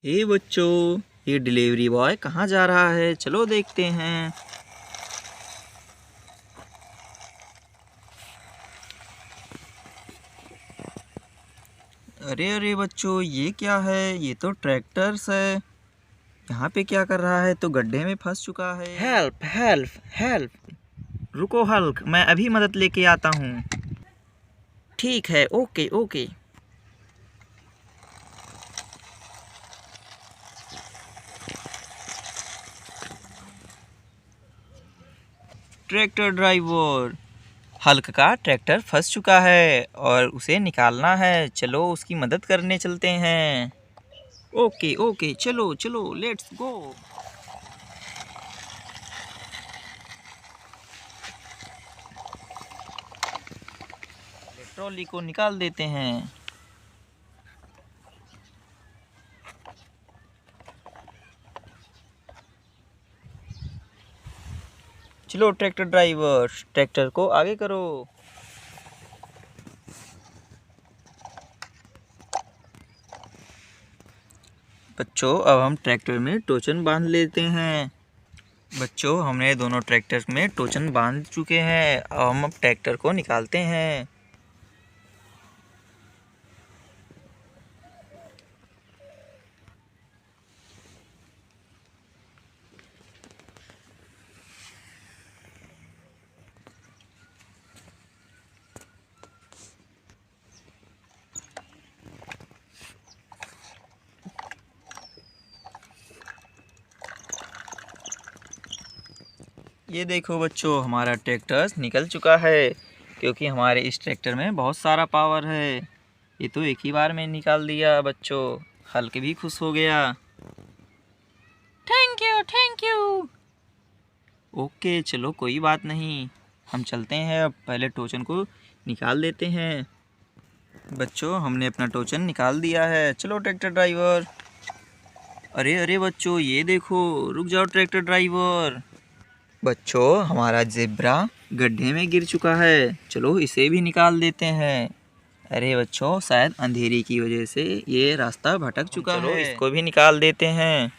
हे बच्चों, ये delivery boy कहाँ जा रहा है? चलो देखते हैं। अरे अरे बच्चों, ये क्या है? ये तो ट्रैक्टर्स है। यहाँ पे क्या कर रहा है? तो गड्ढे में फंस चुका है। Help help help! रुको हल्क, मैं अभी मदद लेके आता हूँ। ठीक है, okay okay. Tractor driver, Hulk का ट्रैक्टर फंस चुका है और उसे निकालना है। चलो उसकी मदद करने चलते हैं। ओके ओके, चलो चलो, लेट्स गो। ट्रॉली को निकाल देते हैं। चलो ट्रैक्टर ड्राइवर, ट्रैक्टर को आगे करो। बच्चों, अब हम ट्रैक्टर में टोचन बांध लेते हैं। बच्चों, हमने दोनों ट्रैक्टर में टोचन बांध चुके हैं। अब हम ट्रैक्टर को निकालते हैं। ये देखो बच्चों, हमारा ट्रैक्टर निकल चुका है क्योंकि हमारे इस ट्रैक्टर में बहुत सारा पावर है। ये तो एक ही बार में निकाल दिया बच्चों। हल्के भी खुश हो गया। Thank you thank you. Okay, चलो कोई बात नहीं। हम चलते हैं, अब पहले टोचन को निकाल देते हैं। बच्चों, हमने अपना टोचन निकाल दिया है। चलो ट्रैक्टर ड्राइवर। अरे अरे बच्चों, ये देखो। रुक जाओ ट्रैक्टर ड्राइवर। बच्चों, हमारा ज़ेब्रा गड्ढे में गिर चुका है। चलो इसे भी निकाल देते हैं। अरे बच्चों, शायद अंधेरी की वजह से ये रास्ता भटक चुका है। चलो इसको भी निकाल देते हैं।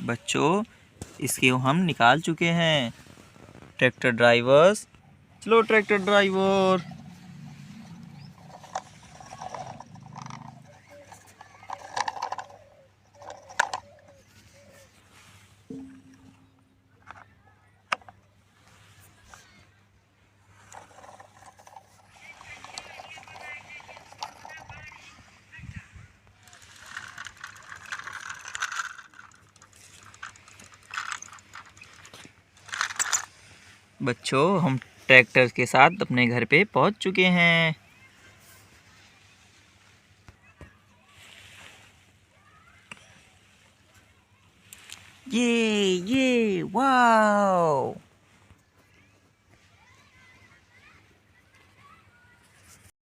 बच्चों, इसको हम निकाल चुके हैं। ट्रैक्टर ड्राइवर्स, चलो ट्रैक्टर ड्राइवर। बच्चों, हम ट्रैक्टर के साथ अपने घर पे पहुंच चुके हैं। ये वाओ!